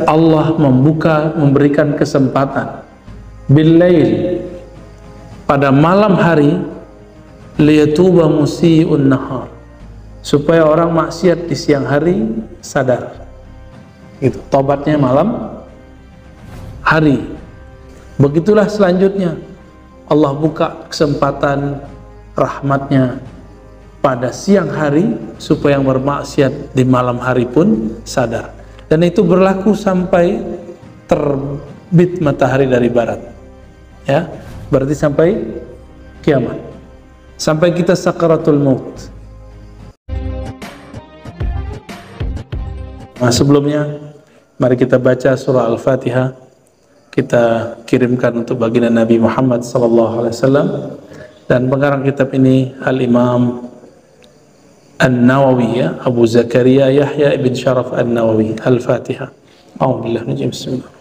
Allah memberikan kesempatan bil-lail, pada malam hari, liyatuba musii'un nahar, supaya orang maksiat di siang hari sadar. Gitu, tobatnya malam hari. Begitulah selanjutnya, Allah buka kesempatan rahmatnya pada siang hari supaya yang bermaksiat di malam hari pun sadar. Dan itu berlaku sampai terbit matahari dari barat. Ya, berarti sampai kiamat. Sampai kita sakaratul maut. Nah, sebelumnya mari kita baca surah Al-Fatihah. Kita kirimkan untuk baginda Nabi Muhammad SAW. Dan pengarang kitab ini Al-Imam An-Nawawi, ya, Abu Zakaria Yahya ibn Sharaf An-Nawawi. Al-Fatihah. A'udzubillahi minasy syaitonir rajim.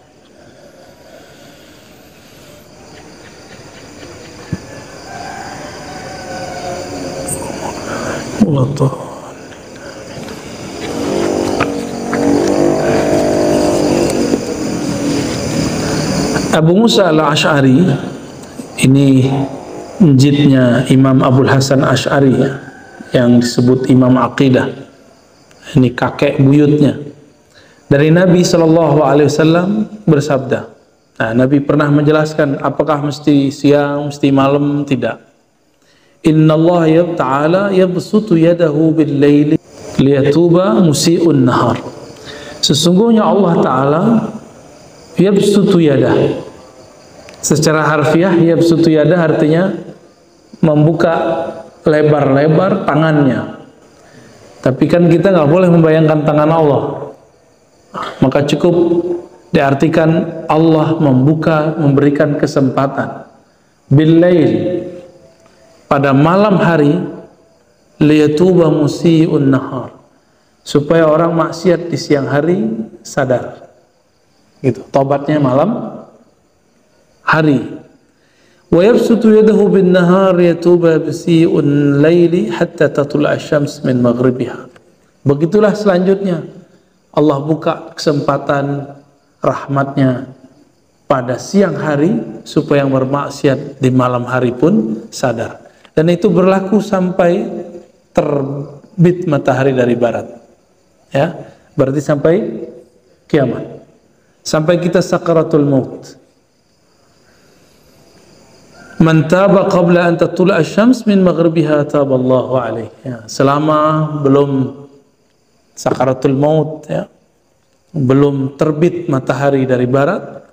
Abu Musa al-Ash'ari, ini jidnya Imam Abul Hasan Ash'ari, ya, yang disebut Imam Aqidah. Ini kakek buyutnya. Dari Nabi SAW bersabda. Nah, Nabi pernah menjelaskan apakah mesti siang, mesti malam, tidak. Inna Allah Ta'ala yabsutu yadahu bil-laili liyatuba musii'un nahar. Sesungguhnya Allah Ta'ala yabsutu yadah. Secara harfiah, yabsutu yadah artinya membuka lebar-lebar tangannya. Tapi kan kita nggak boleh membayangkan tangan Allah. Maka cukup diartikan Allah memberikan kesempatan bil-lail, pada malam hari, liyatuba musii'un nahar, supaya orang maksiat di siang hari sadar. Gitu, tobatnya malam hari. Wa yabsutu yadahu bin nahar yatuba bisi'un laili hatta tatlu'a asy-syams min maghribiha. Begitulah selanjutnya, Allah buka kesempatan rahmatnya pada siang hari supaya yang bermaksiat di malam hari pun sadar. Dan itu berlaku sampai terbit matahari dari barat. Ya, berarti sampai kiamat. Sampai kita sakaratul maut. Man taba qabla an tatlu'a asy-syams min maghribiha taballahu alaihi. Ya, selama belum sakaratul maut, ya, belum terbit matahari dari barat,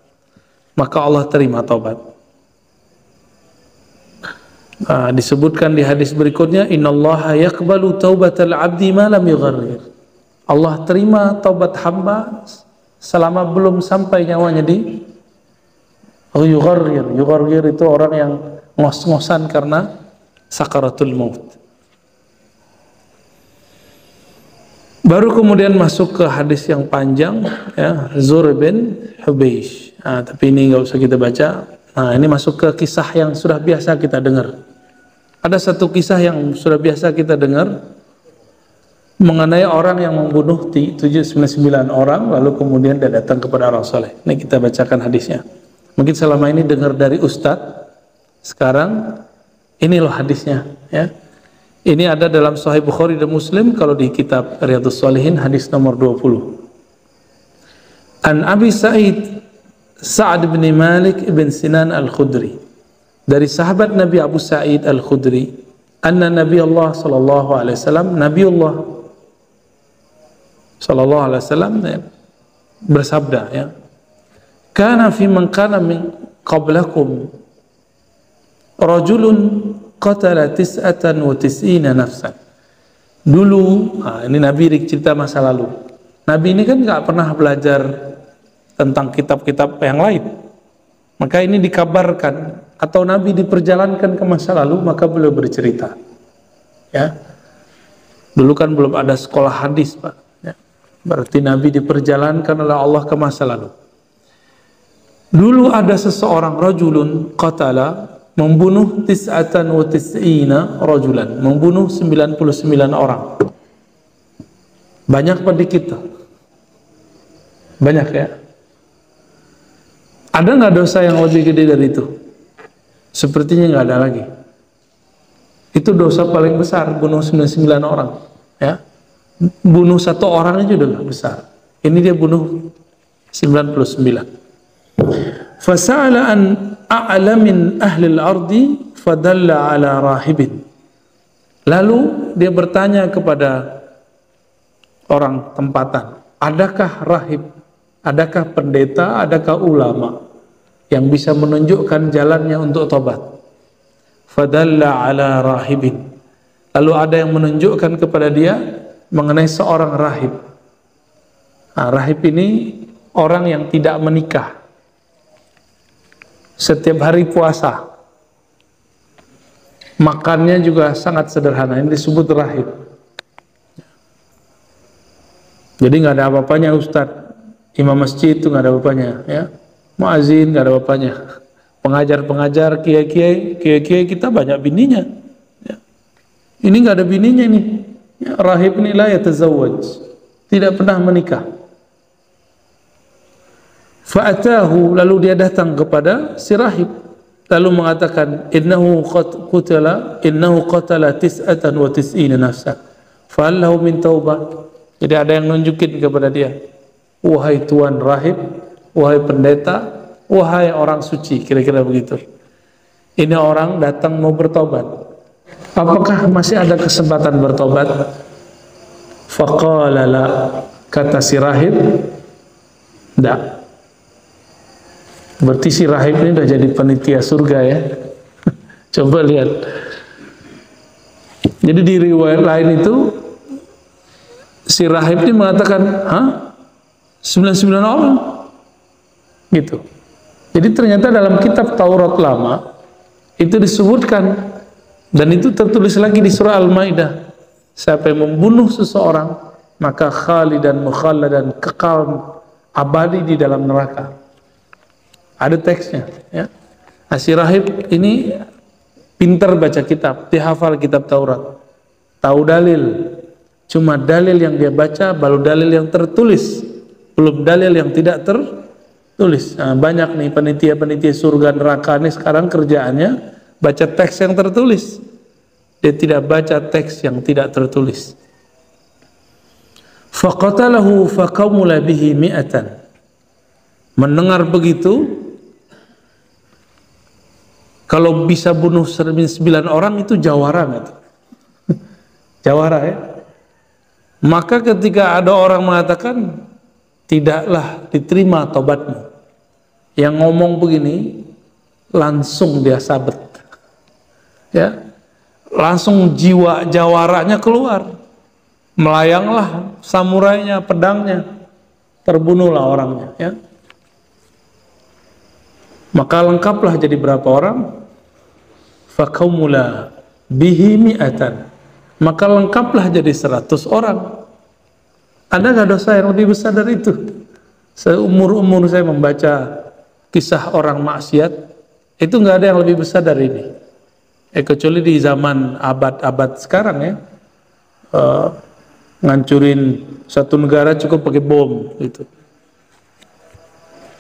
maka Allah terima taubat. Disebutkan di hadis berikutnya, innallaha yaqbalu taubatal 'abdi ma lam yugharrir. Allah terima taubat hamba selama belum sampai nyawanya di yugharrir. Yugharrir itu orang yang ngos-ngosan karena sakaratul maut. Baru kemudian masuk ke hadis yang panjang, ya, Zur bin Hubeish. Tapi ini nggak usah kita baca. Nah, ini masuk ke kisah yang sudah biasa kita dengar. Ada satu kisah yang sudah biasa kita dengar mengenai orang yang membunuh 79 orang, lalu kemudian dia datang kepada orang soleh. Ini kita bacakan hadisnya. Mungkin selama ini dengar dari ustadz, sekarang ini loh hadisnya, ya. Ini ada dalam Sahih Bukhari dan Muslim, kalau di kitab Riyadhus Shalihin hadis nomor 20. An Abi Sa'ad bin Malik bin Sinan Al-Khudri, dari sahabat Nabi Abu Sa'id Al-Khudri, anna Nabi Allah sallallahu alaihi wasallam, Nabi Allah sallallahu alaihi wasallam bersabda, ya, kana fi man kana min qablakum rajulun qatala 99 nafsan. Dulu, ini Nabi cerita masa lalu. Nabi ini kan nggak pernah belajar tentang kitab-kitab yang lain. Maka ini dikabarkan atau Nabi diperjalankan ke masa lalu, maka beliau bercerita. Ya, dulu kan belum ada sekolah hadis, Pak. Ya. Berarti Nabi diperjalankan oleh Allah ke masa lalu. Dulu ada seseorang rajulun qatala, membunuh 99 rajulan, membunuh 99 orang. Banyak pada kita. Banyak ya. Ada nggak dosa yang lebih gede dari itu? Sepertinya nggak ada lagi. Itu dosa paling besar, bunuh 99 orang. Ya, bunuh satu orang aja udah besar. Ini dia bunuh 99. Fasa'ala an a'la min ahli al-ardi fadalla ala rahibin. Lalu dia bertanya kepada orang tempatan, adakah rahib, adakah pendeta, adakah ulama yang bisa menunjukkan jalannya untuk tobat? Fadalla ala rahibin. Lalu ada yang menunjukkan kepada dia mengenai seorang rahib. Nah, rahib ini orang yang tidak menikah, setiap hari puasa, makannya juga sangat sederhana. Ini disebut rahib. Jadi nggak ada apa-apanya Ustadz, imam masjid itu nggak ada apa-apanya, ya. Muazin nggak ada apa-apanya. Pengajar-pengajar, kiai-kiai kita banyak bininya. Ya. Ini nggak ada bininya nih. Ya, rahib ini la yatazawwaj, tidak pernah menikah. Fa'atahu, lalu dia datang kepada si rahib, lalu mengatakan, innahu qatala tis'atan wa tis'ina nafsa, fa'allahu min taubah. Jadi ada yang nunjukin kepada dia, wahai tuan rahib, wahai pendeta, wahai orang suci, kira-kira begitu. Ini orang datang mau bertobat. Apakah masih ada kesempatan bertobat? Faqala la, kata si rahib, tidak. Berarti si rahib ini udah jadi panitia surga ya. Coba lihat. Jadi di riwayat lain itu si rahib ini mengatakan, 99 orang gitu. Jadi ternyata dalam kitab Taurat lama itu disebutkan, dan itu tertulis lagi di surah Al-Maidah, siapa yang membunuh seseorang maka khalidan mukhalladan, kekal abadi di dalam neraka. Ada teksnya ya. Si rahib ini pintar baca kitab, dia hafal kitab Taurat, tahu dalil. Cuma dalil yang dia baca baru dalil yang tertulis, belum dalil yang tidak tertulis. Nah, banyak nih panitia-panitia surga neraka ini sekarang kerjaannya baca teks yang tertulis. Dia tidak baca teks yang tidak tertulis. Faqatalahu faqamula bihi mi'atan. Mendengar begitu, kalau bisa bunuh 9 orang itu jawara gitu. Jawara ya. Maka ketika ada orang mengatakan tidaklah diterima tobatmu, yang ngomong begini langsung dia sabet. Ya. Langsung jiwa jawaranya keluar. Melayanglah samurainya, pedangnya. Terbunuhlah orangnya, ya. Maka lengkaplah jadi berapa orang? Faqaumula bihi mi'atan. Maka lengkaplah jadi 100 orang. Ada nggak dosa yang lebih besar dari itu? Seumur-umur saya membaca kisah orang maksiat, itu nggak ada yang lebih besar dari ini. Kecuali di zaman abad-abad sekarang ya, ngancurin satu negara cukup pakai bom gitu.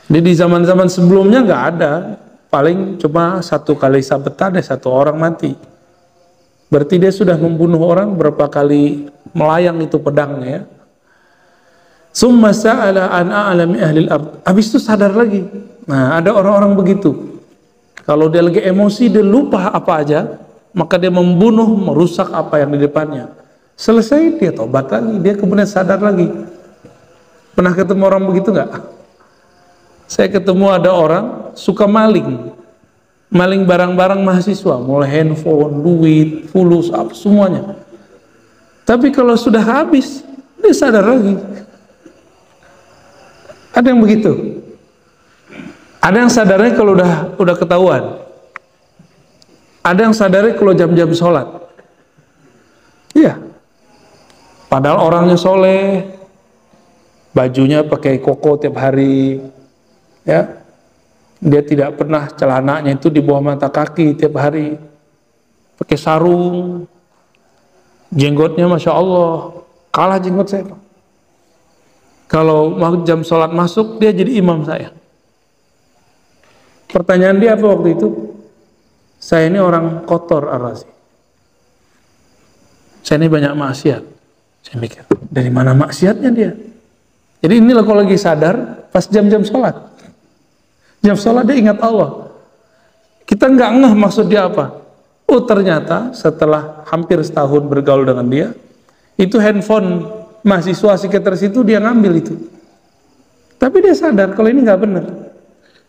Jadi di zaman-zaman sebelumnya nggak ada, paling cuma 1 kali sabetan ya 1 orang mati. Berarti dia sudah membunuh orang berapa kali melayang itu pedangnya ya. Summa sa'ala an a'lami ahli al-ard. Habis itu sadar lagi. Nah, ada orang-orang begitu. Kalau dia lagi emosi, dia lupa apa aja, maka dia membunuh, merusak apa yang di depannya. Selesai, dia tobat lagi, dia kemudian sadar lagi. Pernah ketemu orang begitu nggak? Saya ketemu ada orang suka maling barang-barang mahasiswa, mulai handphone, duit, fulus, apa semuanya. Tapi kalau sudah habis, dia sadar lagi. Ada yang begitu. Ada yang sadarnya kalau udah ketahuan. Ada yang sadarnya kalau jam-jam sholat. Iya. Padahal orangnya soleh, bajunya pakai koko tiap hari, ya. Dia tidak pernah celananya itu di bawah mata kaki tiap hari, pakai sarung, jenggotnya masya Allah, kalah jenggot saya. Kalau jam sholat masuk, dia jadi imam saya. Pertanyaan dia apa waktu itu? Saya ini orang kotor Ar-Razi. Saya ini banyak maksiat. Saya mikir, dari mana maksiatnya dia? Jadi inilah kalau lagi sadar, pas jam-jam sholat. Jam sholat dia ingat Allah. Kita nggak ngeh maksud dia apa. Oh ternyata setelah hampir setahun bergaul dengan dia, itu handphone mahasiswa sekitar situ dia ngambil itu. Tapi dia sadar kalau ini nggak benar.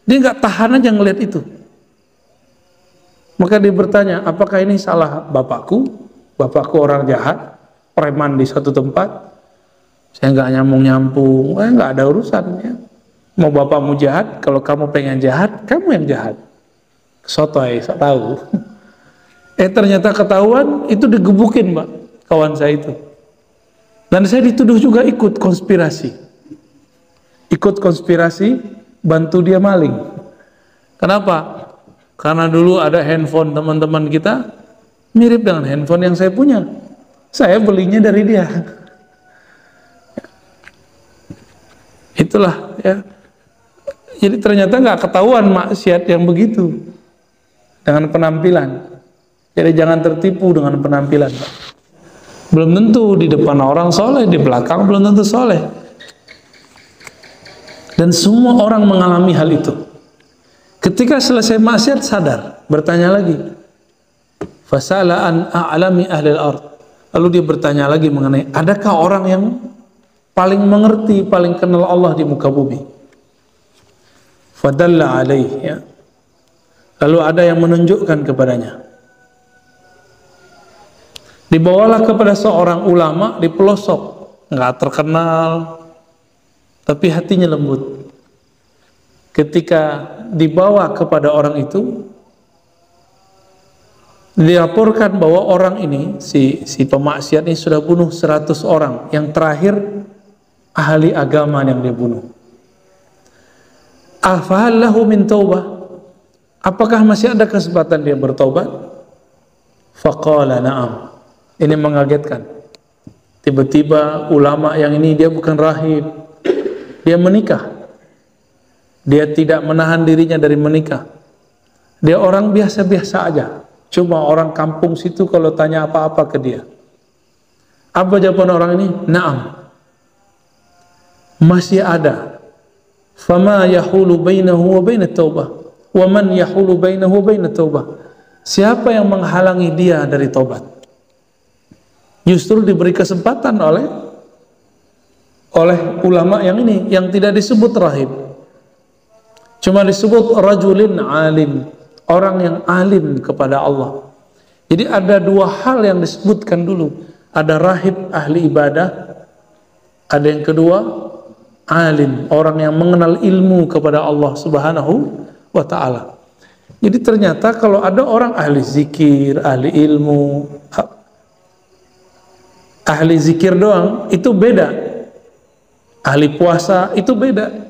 Dia nggak tahan aja ngelihat itu. Maka dia bertanya, apakah ini salah bapakku? Bapakku orang jahat, preman di satu tempat. Saya nggak nyambung-nyambung, nggak ada urusannya. Mau bapakmu jahat, kalau kamu pengen jahat, kamu yang jahat. Sotoy, sok tahu. Ternyata ketahuan, itu digebukin, Mbak, kawan saya itu. Dan saya dituduh juga ikut konspirasi. Ikut konspirasi, bantu dia maling. Kenapa? Karena dulu ada handphone teman-teman kita, mirip dengan handphone yang saya punya. Saya belinya dari dia. Itulah ya. Jadi ternyata nggak ketahuan maksiat yang begitu dengan penampilan. Jadi jangan tertipu dengan penampilan. Belum tentu di depan orang soleh, di belakang belum tentu soleh. Dan semua orang mengalami hal itu. Ketika selesai maksiat sadar, bertanya lagi. Fasala an a'lami ahli al-ard. Lalu dia bertanya lagi mengenai, adakah orang yang paling mengerti, paling kenal Allah di muka bumi? Fadalla alaih, ya. Lalu ada yang menunjukkan kepadanya. Dibawalah kepada seorang ulama di pelosok, nggak terkenal, tapi hatinya lembut. Ketika dibawa kepada orang itu, dilaporkan bahwa orang ini, si pemaksiat ini sudah bunuh 100 orang. Yang terakhir ahli agama yang dia bunuh. Afahal lahu min taubah? Apakah masih ada kesempatan dia bertobat? Faqala na'am. Ini mengagetkan. Tiba-tiba ulama yang ini dia bukan rahib. Dia menikah. Dia tidak menahan dirinya dari menikah. Dia orang biasa-biasa aja. Cuma orang kampung situ kalau tanya apa-apa ke dia. Apa jawaban orang ini? Naam. Masih ada. Fama yahulu bainahu wa bainat taubah. Wa man yahulu bainahu wa bainat taubah. Siapa yang menghalangi dia dari taubat? Justru diberi kesempatan oleh ulama yang ini, yang tidak disebut rahib. Cuma disebut rajulin alim. Orang yang alim kepada Allah. Jadi ada dua hal yang disebutkan dulu. Ada rahib ahli ibadah. Ada yang kedua alim, orang yang mengenal ilmu kepada Allah Subhanahu wa ta'ala. Jadi ternyata kalau ada orang ahli zikir, ahli ilmu, ahli zikir doang, itu beda. Ahli puasa, itu beda.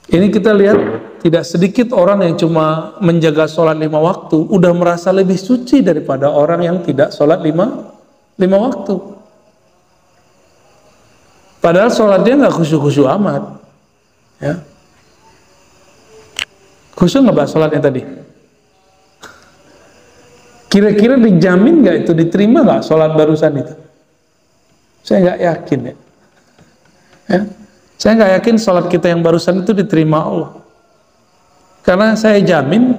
Ini kita lihat tidak sedikit orang yang cuma menjaga sholat 5 waktu udah merasa lebih suci daripada orang yang tidak sholat 5 waktu. Padahal sholat dia nggak khusyuk-khusyuk amat, ya. Khusyuk nggak bahas sholatnya tadi? Kira-kira dijamin nggak itu, diterima nggak sholat barusan itu? Saya nggak yakin, ya. Saya nggak yakin sholat kita yang barusan itu diterima Allah. Karena saya jamin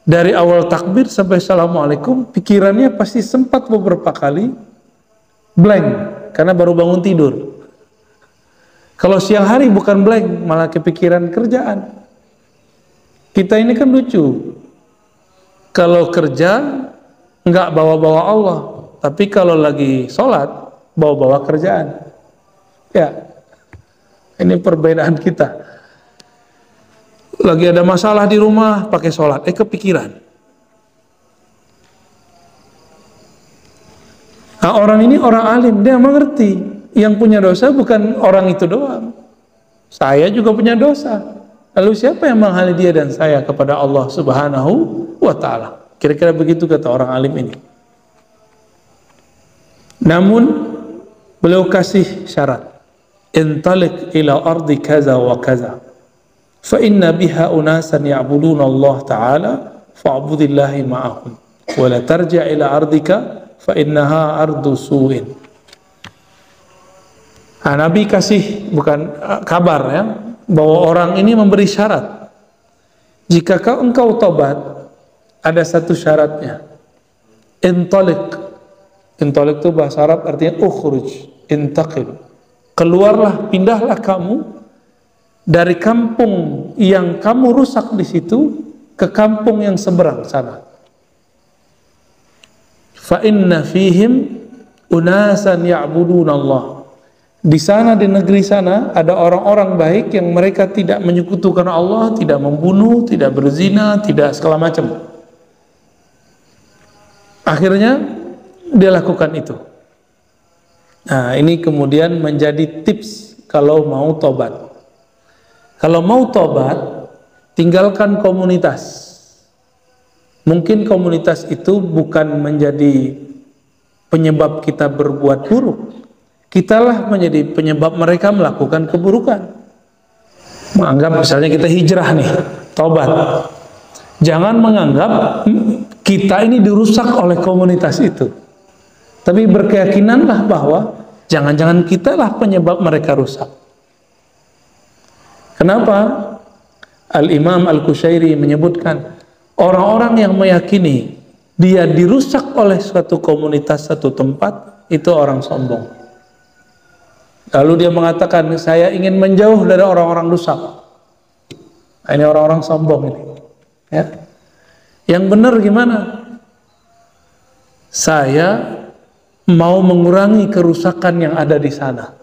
dari awal takbir sampai assalamualaikum pikirannya pasti sempat beberapa kali blank karena baru bangun tidur. Kalau siang hari bukan blank, malah kepikiran kerjaan. Kita ini kan lucu. Kalau kerja nggak bawa-bawa Allah, tapi kalau lagi sholat bawa-bawa kerjaan. Ya, ini perbedaan kita. Lagi ada masalah di rumah pakai sholat, kepikiran. Nah, orang ini orang alim, dia mengerti. Yang punya dosa bukan orang itu doang. Saya juga punya dosa. Lalu siapa yang menghalangi dia dan saya kepada Allah Subhanahu wa ta'ala? Kira-kira begitu kata orang alim ini. Namun beliau kasih syarat. intalik ila ardi kaza wa kaza fa inna biha unasan ya'buduna Allah ta'ala fa'budillahi ma'ahum wa la tarji' ila ardika fa innaha ardu su'in. Nabi kasih bukan kabar ya, bahwa orang ini memberi syarat. Jika engkau tobat, ada satu syaratnya. Intalik. Intalik itu bahasa Arab artinya ukhruj, intaqil. Keluarlah, pindahlah kamu dari kampung yang kamu rusak di situ ke kampung yang seberang sana. Fa inna fihim unasan ya'buduna Allah. Di sana, di negeri sana, ada orang-orang baik yang mereka tidak menyekutukan Allah, tidak membunuh, tidak berzina, tidak segala macam. Akhirnya dia lakukan itu. Nah, ini kemudian menjadi tips kalau mau tobat. Kalau mau tobat, tinggalkan komunitas. Mungkin komunitas itu bukan menjadi penyebab kita berbuat buruk. Kitalah menjadi penyebab mereka melakukan keburukan. Menganggap misalnya kita hijrah nih, tobat. Jangan menganggap kita ini dirusak oleh komunitas itu. Tapi berkeyakinanlah bahwa jangan-jangan kitalah penyebab mereka rusak. Kenapa? Al-Imam Al-Qushairi menyebutkan, orang-orang yang meyakini dia dirusak oleh suatu komunitas, satu tempat, itu orang sombong. Lalu dia mengatakan, saya ingin menjauh dari orang-orang rusak. Ini orang-orang sombong ini. Ya. Yang benar gimana? Saya mau mengurangi kerusakan yang ada di sana.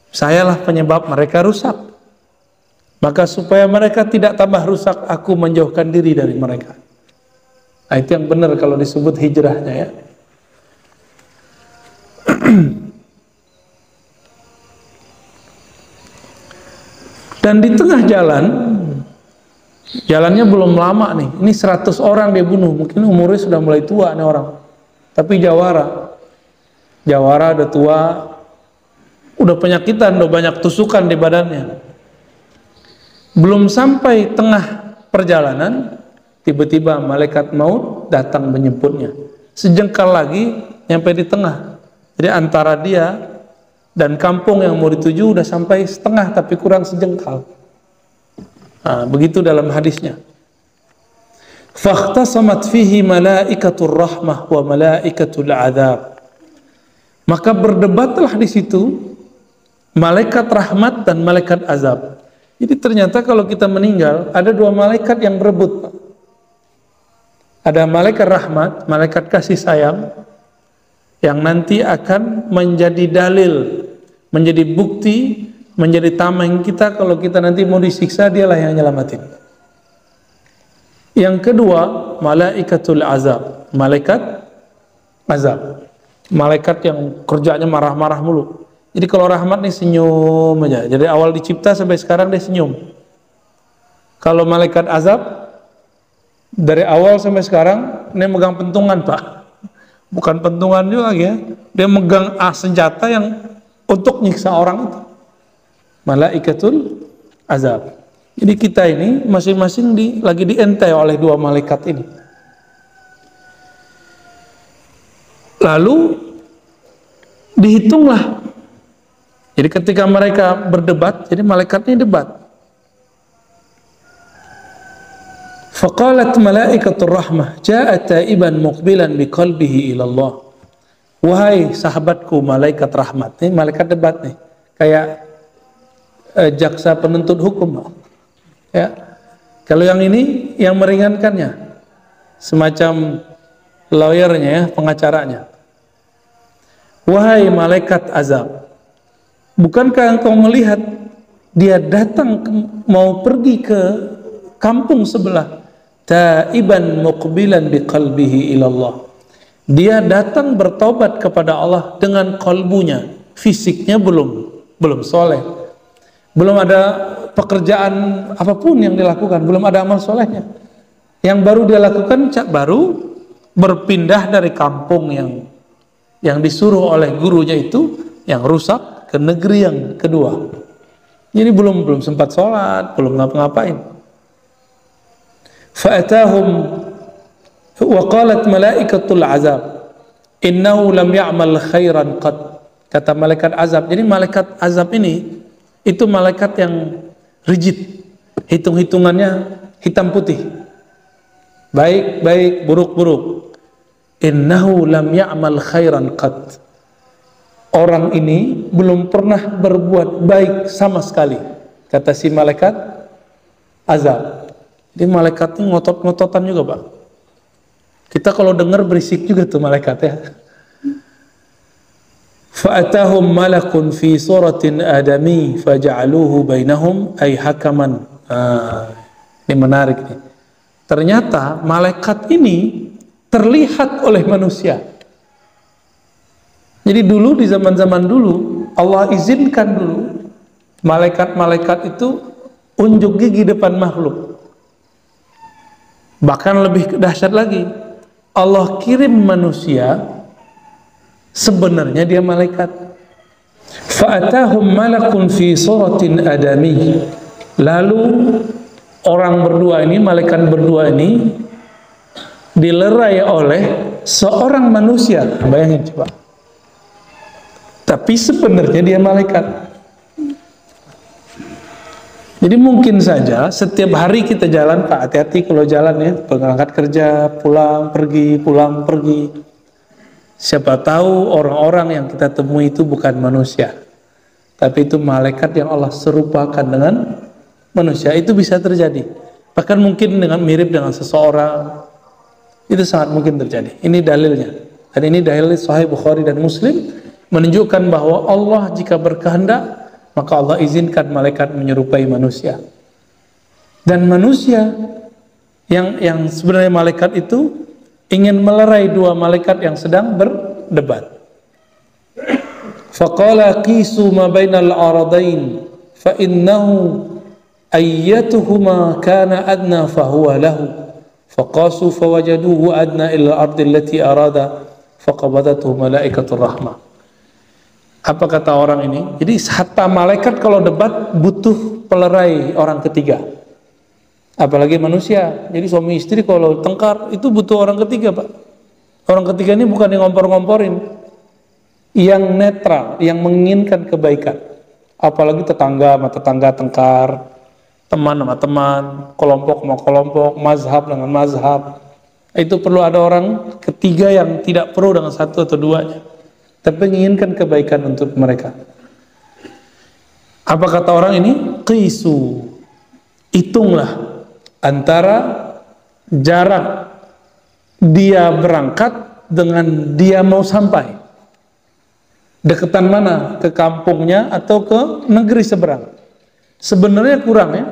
Sayalah penyebab mereka rusak. Maka supaya mereka tidak tambah rusak, aku menjauhkan diri dari mereka. Nah, itu yang benar kalau disebut hijrahnya ya. Dan di tengah jalan, jalannya belum lama nih, ini 100 orang dia bunuh, mungkin umurnya sudah mulai tua nih orang. Tapi Jawara udah tua, udah penyakitan, udah banyak tusukan di badannya. Belum sampai tengah perjalanan, tiba-tiba malaikat maut datang menjemputnya. Sejengkal lagi, nyampe di tengah. Jadi antara dia dan kampung yang mau dituju udah sampai setengah tapi kurang sejengkal. Nah, begitu dalam hadisnya. Fakhtasamat fihi malaikatur rahmah wa malaikatul adzab. Maka berdebatlah di situ malaikat rahmat dan malaikat azab. Jadi ternyata kalau kita meninggal ada dua malaikat yang berebut. Ada malaikat rahmat, malaikat kasih sayang, yang nanti akan menjadi dalil, menjadi bukti, menjadi tameng kita kalau kita nanti mau disiksa, dialah yang nyelamatin. Yang kedua, malaikatul azab, malaikat azab, malaikat yang kerjanya marah-marah mulu. Jadi kalau rahmat nih senyum aja, jadi awal dicipta sampai sekarang dia senyum. Kalau malaikat azab, dari awal sampai sekarang dia megang pentungan pak. Bukan pentungan juga ya, dia megang senjata yang untuk nyiksa orang itu. Malaikatul azab. Jadi kita ini masing-masing lagi dientai oleh dua malaikat ini. Lalu dihitunglah. Jadi ketika mereka berdebat, jadi malaikatnya debat. Faqalat malaikatur rahmah ja'at taiban muqbilan biqalbihi ila Allah. Wahai sahabatku malaikat rahmat. Ini malaikat debat nih. Kayak jaksa penuntut hukum. Ya. Kalau yang ini yang meringankannya. Semacam lawyernya ya, pengacaranya. Wahai malaikat azab. Bukankah engkau melihat dia datang mau pergi ke kampung sebelah, taiban muqbilan biqalbihi ilallah. Dia datang bertobat kepada Allah dengan kalbunya, fisiknya belum soleh, belum ada pekerjaan apapun yang dilakukan, belum ada amal solehnya. Yang baru dia lakukan baru berpindah dari kampung yang disuruh oleh gurunya itu yang rusak ke negeri yang kedua. Jadi belum sempat sholat, belum ngapa-ngapain. Fa'atahum wa qalat malaikatul azab innahu lam ya'mal khairan qad. Kata malaikat azab. Jadi malaikat azab ini itu malaikat yang rigid. Hitung-hitungannya hitam putih. Baik, baik, buruk, buruk. Innahu lam ya'mal khairan qad. Orang ini belum pernah berbuat baik sama sekali, kata si malaikat azab. Jadi malaikat ini ngotot-ngototan juga, Pak. Kita kalau dengar berisik juga tuh malaikat ya. Fa'atahum malakun fi suratin adami faja'aluhu bainahum ay hakaman. Ini menarik nih. Ternyata malaikat ini terlihat oleh manusia. Jadi dulu di zaman-zaman dulu Allah izinkan dulu malaikat-malaikat itu unjuk gigi depan makhluk. Bahkan lebih dahsyat lagi, Allah kirim manusia sebenarnya dia malaikat. Fa'atahum malakun fi suratin adami. Lalu orang berdua ini, malaikat berdua ini dilerai oleh seorang manusia. Bayangin coba. Tapi sebenarnya dia malaikat. Jadi mungkin saja setiap hari kita jalan, Pak, hati-hati kalau jalan ya, berangkat kerja, pulang, pergi. Siapa tahu orang-orang yang kita temui itu bukan manusia, tapi itu malaikat yang Allah serupakan dengan manusia. Itu bisa terjadi. Bahkan mungkin dengan mirip dengan seseorang. Itu sangat mungkin terjadi. Ini dalilnya. Dan ini dalil Sahih Bukhari dan Muslim, menunjukkan bahwa Allah jika berkehendak maka Allah izinkan malaikat menyerupai manusia. Dan manusia yang sebenarnya malaikat itu ingin melerai dua malaikat yang sedang berdebat. Faqala qisu ma bainal aradain fa innahu ayyatuhuma kana adna fa huwa lahu faqasu fawajaduhu adna ila al-ardi allati arada faqabadathu malaikatur rahmah. Apa kata orang ini? Jadi hatta malaikat kalau debat butuh pelerai orang ketiga. Apalagi manusia. Jadi suami istri kalau tengkar itu butuh orang ketiga, Pak. Orang ketiga ini bukan yang ngompor-ngomporin, yang netral, yang menginginkan kebaikan. Apalagi tetangga sama tetangga tengkar, teman sama teman, kelompok sama kelompok, mazhab dengan mazhab. Itu perlu ada orang ketiga yang tidak perlu dengan satu atau duanya, tapi menginginkan kebaikan untuk mereka. Apa kata orang ini? Qisu. Hitunglah antara jarak dia berangkat dengan dia mau sampai. Deketan mana? Ke kampungnya atau ke negeri seberang? Sebenarnya kurang ya.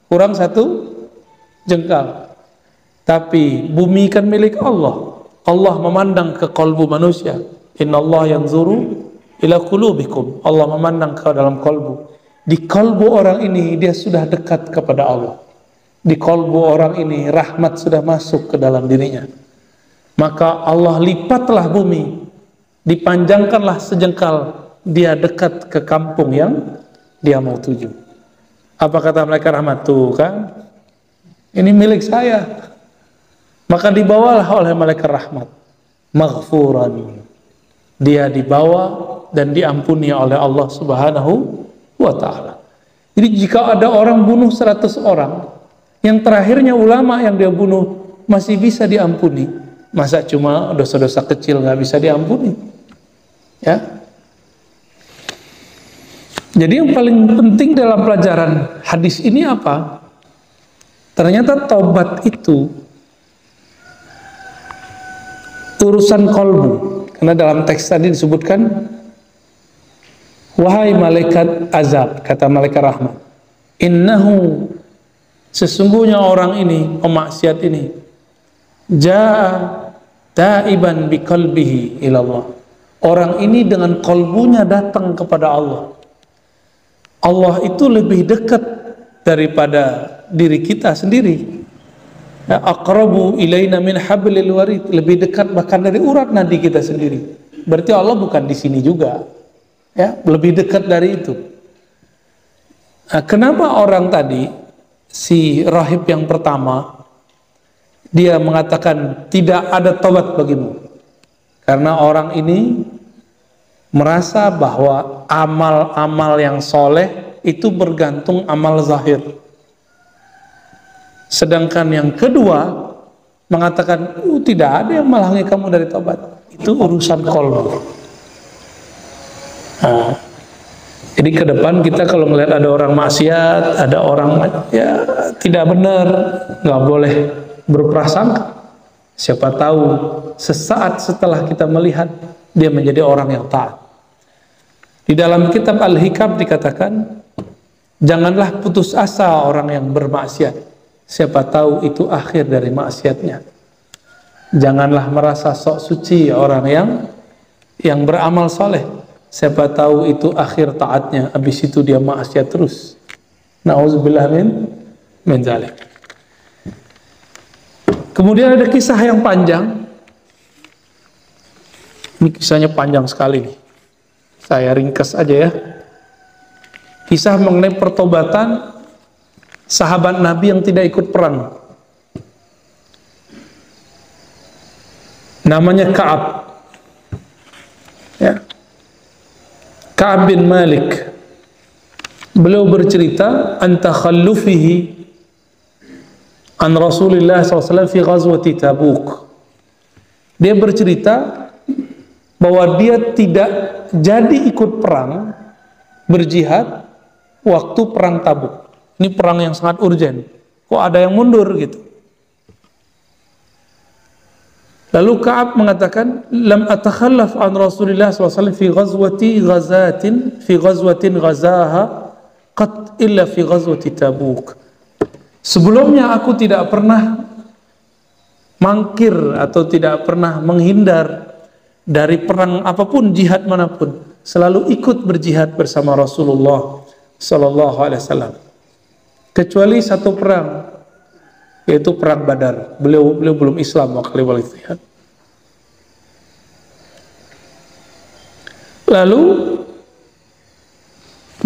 Kurang satu jengkal. Tapi bumi kan milik Allah. Allah memandang ke kalbu manusia. Innallaha yanzuru ila qulubikum. Allah memandang ke dalam kalbu. Di kalbu orang ini dia sudah dekat kepada Allah. Di kalbu orang ini rahmat sudah masuk ke dalam dirinya. Maka Allah lipatlah bumi, dipanjangkanlah sejengkal, dia dekat ke kampung yang dia mau tuju. Apa kata malaikat rahmat? Tuh kan, ini milik saya. Maka dibawalah oleh malaikat rahmat, maghfuran. Dia dibawa dan diampuni oleh Allah Subhanahu wa ta'ala. Jadi jika ada orang bunuh 100 orang, yang terakhirnya ulama yang dia bunuh masih bisa diampuni, masa cuma dosa-dosa kecil nggak bisa diampuni? Ya. Jadi yang paling penting dalam pelajaran hadis ini apa? Ternyata taubat itu urusan kolbu. Karena dalam teks tadi disebutkan, wahai malaikat azab, kata malaikat rahmat, innahu, sesungguhnya orang ini, pemaksiat ini, ja'a taiban biqalbihi ilallah. Orang ini dengan kalbunya datang kepada Allah. Allah itu lebih dekat daripada diri kita sendiri. Ya, aqrabu ilaina min hablil warid, lebih dekat bahkan dari urat nadi kita sendiri. Berarti Allah bukan di sini juga. Ya, lebih dekat dari itu. Nah, kenapa orang tadi, si rahib yang pertama, dia mengatakan tidak ada tobat bagimu? Karena orang ini merasa bahwa amal-amal yang soleh itu bergantung amal zahir. Sedangkan yang kedua mengatakan, tidak ada yang menghalangi kamu dari tobat. Itu urusan qalbu. Nah, jadi ke depan kita kalau melihat ada orang maksiat, ada orang ya tidak benar, nggak boleh berprasangka. Siapa tahu sesaat setelah kita melihat dia menjadi orang yang taat. Di dalam kitab Al-Hikam dikatakan, janganlah putus asa orang yang bermaksiat. Siapa tahu itu akhir dari maksiatnya. Janganlah merasa sok suci orang yang beramal soleh. Siapa tahu itu akhir taatnya. Habis itu dia maksiat terus. Nauzubillah min zalik. Kemudian ada kisah yang panjang. Ini kisahnya panjang sekali nih. Saya ringkas aja ya. Kisah mengenai pertobatan sahabat Nabi yang tidak ikut perang. Namanya Ka'ab. Ya. Ka'ab bin Malik. Beliau bercerita an takhallufihi an Rasulullah SAW fi ghazwati Tabuk. Dia bercerita bahwa dia tidak jadi ikut perang, berjihad waktu perang Tabuk. Ini perang yang sangat urgen. Kok ada yang mundur gitu? Lalu Ka'ab mengatakan, lam atakhallaf an Rasulullah SAW fi ghazwatin ghazaha qat illa fi ghazwati Tabuk. Sebelumnya aku tidak pernah mangkir atau tidak pernah menghindar dari perang apapun, jihad manapun. Selalu ikut berjihad bersama Rasulullah sallallahu alaihi wasallam. Kecuali satu perang, yaitu perang Badar. Beliau belum Islam waktu itu ya. Lalu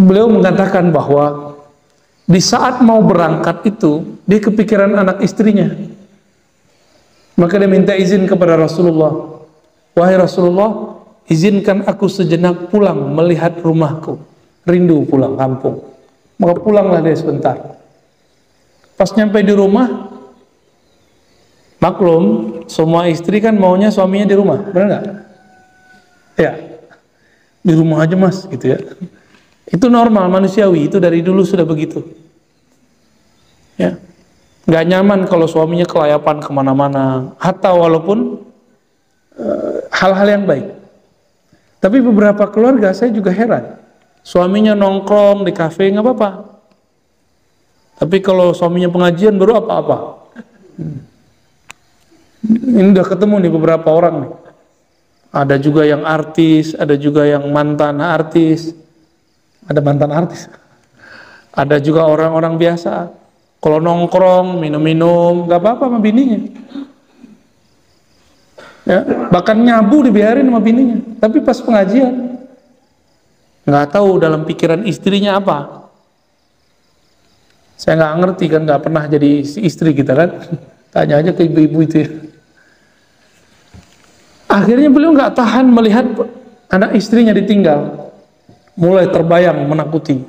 beliau mengatakan bahwa di saat mau berangkat itu dia kepikiran anak istrinya. Maka dia minta izin kepada Rasulullah. Wahai Rasulullah, izinkan aku sejenak pulang melihat rumahku. Rindu pulang kampung. Maka pulanglah dia sebentar. Pas nyampe di rumah, maklum, semua istri kan maunya suaminya di rumah, benar nggak? Ya, di rumah aja mas, gitu ya. Itu normal, manusiawi, itu dari dulu sudah begitu. Ya, nggak nyaman kalau suaminya kelayapan kemana-mana, hatta walaupun hal-hal yang baik. Tapi beberapa keluarga saya juga heran, suaminya nongkrong di kafe nggak apa-apa. Tapi kalau suaminya pengajian baru apa-apa. Ini udah ketemu nih beberapa orang nih. Ada juga yang artis, ada juga yang mantan artis. Ada mantan artis. Ada juga orang-orang biasa. Kalau nongkrong, minum-minum, gak apa-apa sama bininya. Ya, bahkan nyabu dibiarin sama bininya. Tapi pas pengajian, nggak tahu dalam pikiran istrinya apa. Saya nggak ngerti kan, nggak pernah jadi istri kita kan. Tanya aja ke ibu-ibu itu ya. Akhirnya beliau nggak tahan melihat anak istrinya ditinggal. Mulai terbayang menakuti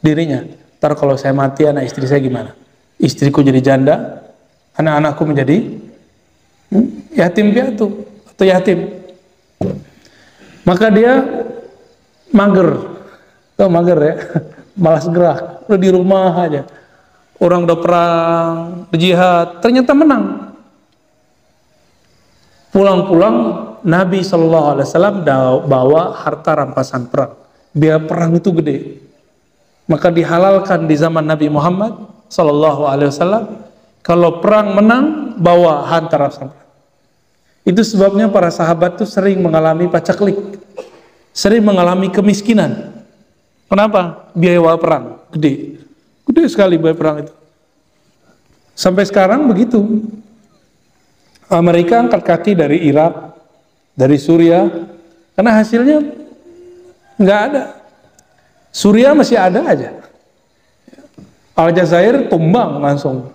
dirinya. Ntar kalau saya mati anak istri saya gimana? Istriku jadi janda, anak-anakku menjadi yatim piatu atau yatim. Maka dia mager. Tahu mager ya? Malas gerak, udah di rumah aja. Orang udah perang, berjihad, ternyata menang. Pulang-pulang Nabi SAW bawa harta rampasan perang. Biar perang itu gede. Maka dihalalkan di zaman Nabi Muhammad SAW, kalau perang menang bawa harta rampasan perang. Itu sebabnya para sahabat tuh sering mengalami pacaklik, sering mengalami kemiskinan. Kenapa? Biaya perang gede, gede sekali biaya perang itu. Sampai sekarang begitu. Amerika angkat kaki dari Irak, dari Suriah, karena hasilnya nggak ada. Suriah masih ada aja. Aljazair tumbang langsung.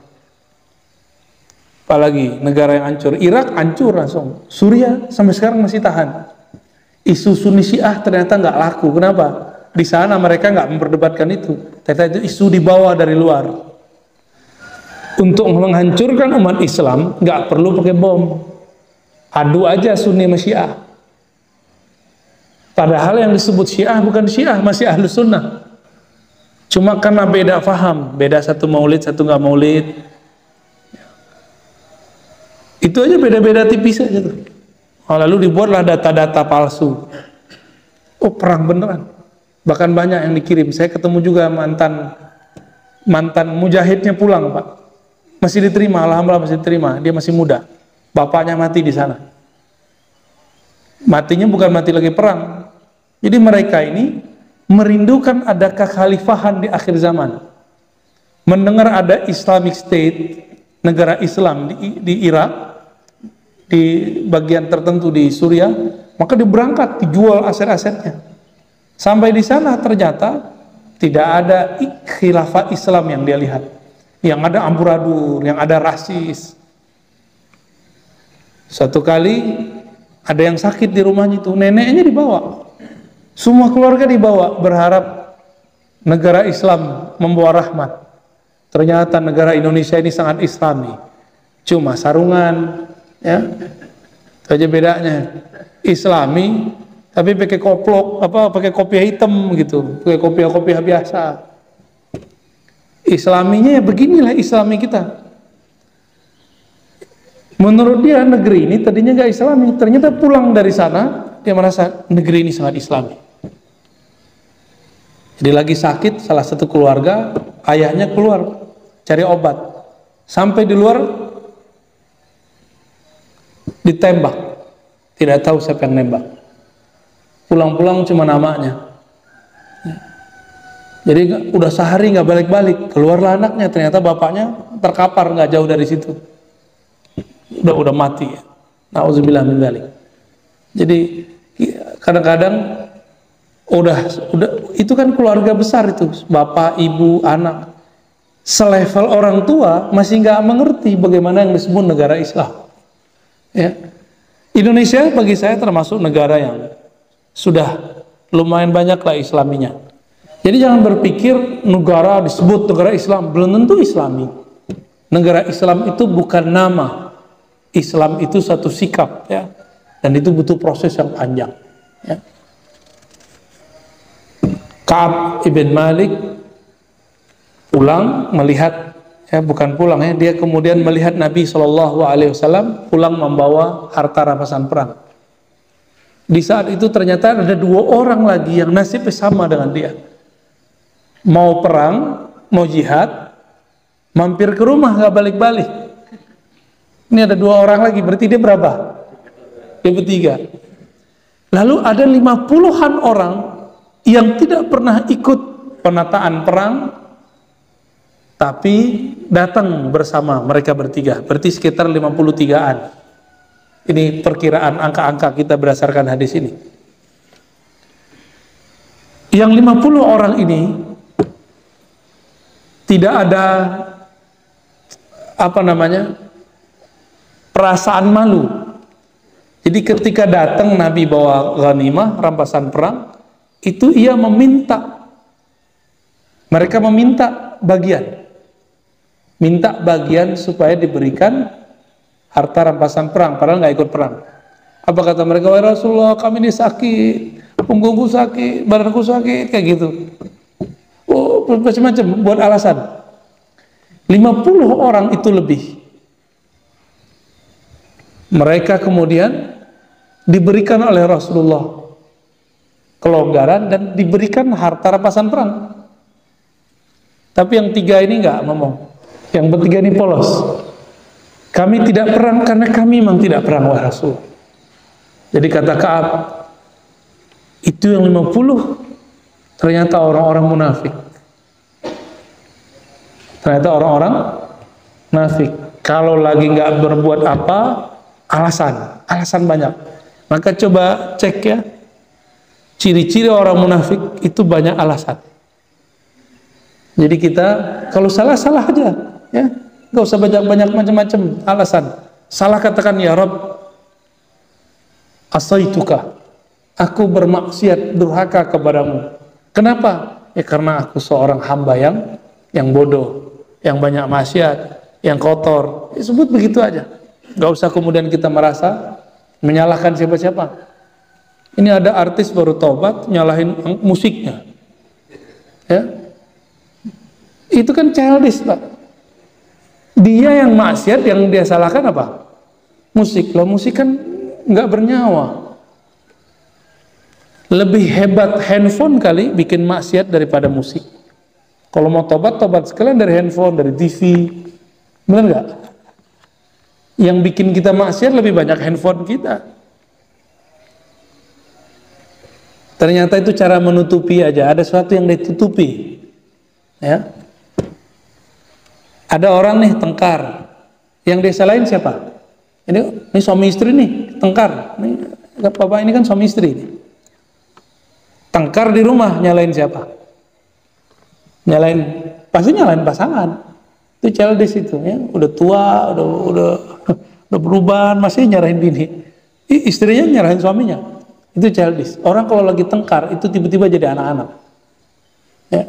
Apalagi negara yang hancur, Irak hancur langsung. Suriah sampai sekarang masih tahan. Isu Sunni Syiah ternyata nggak laku. Kenapa? Di sana mereka nggak memperdebatkan itu. Ternyata itu isu dibawa dari luar. Untuk menghancurkan umat Islam nggak perlu pakai bom. Adu aja Sunni sama Syiah. Padahal yang disebut Syiah bukan Syiah, masih Ahlus Sunnah. Cuma karena beda faham, beda satu maulid, satu nggak maulid. Itu aja beda-beda tipis aja tuh. Lalu dibuatlah data-data palsu. Oh, perang beneran. Bahkan banyak yang dikirim. Saya ketemu juga mantan mujahidnya pulang, Pak. Masih diterima, alhamdulillah masih diterima. Dia masih muda. Bapaknya mati di sana. Matinya bukan mati lagi perang. Jadi mereka ini merindukan ada kekhalifahan di akhir zaman. Mendengar ada Islamic State, negara Islam di Irak, di bagian tertentu di Suriah, maka diberangkat, dijual aset-asetnya. Sampai di sana ternyata tidak ada khilafah Islam yang dia lihat. Yang ada amburadul, yang ada rasis. Satu kali ada yang sakit di rumahnya itu, neneknya dibawa. Semua keluarga dibawa, berharap negara Islam membawa rahmat. Ternyata negara Indonesia ini sangat Islami. Cuma sarungan, ya, itu aja bedanya. Islami tapi pakai koplok, pakai kopiah hitam gitu, pakai kopiah biasa. Islaminya ya beginilah Islami kita. Menurut dia negeri ini tadinya nggak Islami, ternyata pulang dari sana dia merasa negeri ini sangat Islami. Jadi lagi sakit, salah satu keluarga, ayahnya keluar cari obat, sampai di luar ditembak, tidak tahu siapa yang nembak. Pulang-pulang cuma namanya. Jadi udah sehari nggak balik-balik, keluarlah anaknya, ternyata bapaknya terkapar nggak jauh dari situ, udah mati. Nauzubillah min dzalik. Jadi kadang-kadang udah itu kan keluarga besar itu, bapak, ibu, anak, selevel orang tua masih nggak mengerti bagaimana yang disebut negara Islam. Ya. Indonesia bagi saya termasuk negara yang sudah lumayan banyaklah Islaminya. Jadi jangan berpikir negara disebut negara Islam belum tentu Islami. Negara Islam itu bukan nama. Islam itu satu sikap, ya, dan itu butuh proses yang panjang. Ya. Ka'ab ibn Malik pulang melihat, ya bukan pulang ya, dia kemudian melihat Nabi SAW pulang membawa harta rampasan perang. Di saat itu ternyata ada dua orang lagi yang nasibnya sama dengan dia. Mau perang, mau jihad, mampir ke rumah gak balik-balik. Ini ada dua orang lagi, berarti dia berapa? Dia bertiga. Lalu ada 50-an orang yang tidak pernah ikut penataan perang, tapi datang bersama mereka bertiga, berarti sekitar 53-an. Ini perkiraan angka-angka kita berdasarkan hadis ini. Yang 50 orang ini tidak ada perasaan malu. Jadi ketika datang Nabi bawa ghanimah, rampasan perang, itu ia meminta, mereka meminta bagian, minta bagian supaya diberikan harta rampasan perang, padahal nggak ikut perang. Apa kata mereka? Wahai Rasulullah, kami ini sakit, punggungku sakit, badanku sakit, kayak gitu. Oh, macam-macam buat alasan. 50 orang itu lebih. Mereka kemudian diberikan oleh Rasulullah kelonggaran dan diberikan harta rampasan perang. Tapi yang tiga ini nggak ngomong. Yang bertiga ini polos. Kami tidak perang karena kami memang tidak perang, wahai Rasul. Jadi kata Ka'ab, itu yang 50 ternyata orang-orang munafik. Ternyata orang-orang munafik. Kalau lagi nggak berbuat apa, alasan banyak. Maka coba cek ya, Ciri-ciri orang munafik itu banyak alasan. Jadi kita kalau salah aja, ya, nggak usah banyak macam-macam alasan. Salah katakan ya Rabb, asaituka, aku bermaksiat durhaka kepadamu. Kenapa? Ya karena aku seorang hamba yang bodoh, yang banyak maksiat, yang kotor. Ya, sebut begitu aja. Nggak usah kemudian kita merasa menyalahkan siapa-siapa. Ini ada artis baru tobat nyalahin musiknya, ya. Itu kan childish, Pak. Dia yang maksiat, yang dia salahkan apa? Musik. Loh, musik kan nggak bernyawa. Lebih hebat handphone kali bikin maksiat daripada musik. Kalau mau tobat sekalian dari handphone, dari TV. Benar nggak? Yang bikin kita maksiat lebih banyak handphone kita. Ternyata itu cara menutupi aja. Ada sesuatu yang ditutupi, ya. Ada orang nih tengkar, yang dia salahin siapa? Ini suami istri nih tengkar. Ini bapak ini kan suami istri nih. Tengkar di rumah, nyalain siapa? Pasti nyalain pasangan. Itu childish itu, ya. Udah tua, udah berubah, masih nyarahin bini. Istrinya nyarahin suaminya. Itu childish. Orang kalau lagi tengkar itu tiba-tiba jadi anak-anak, ya.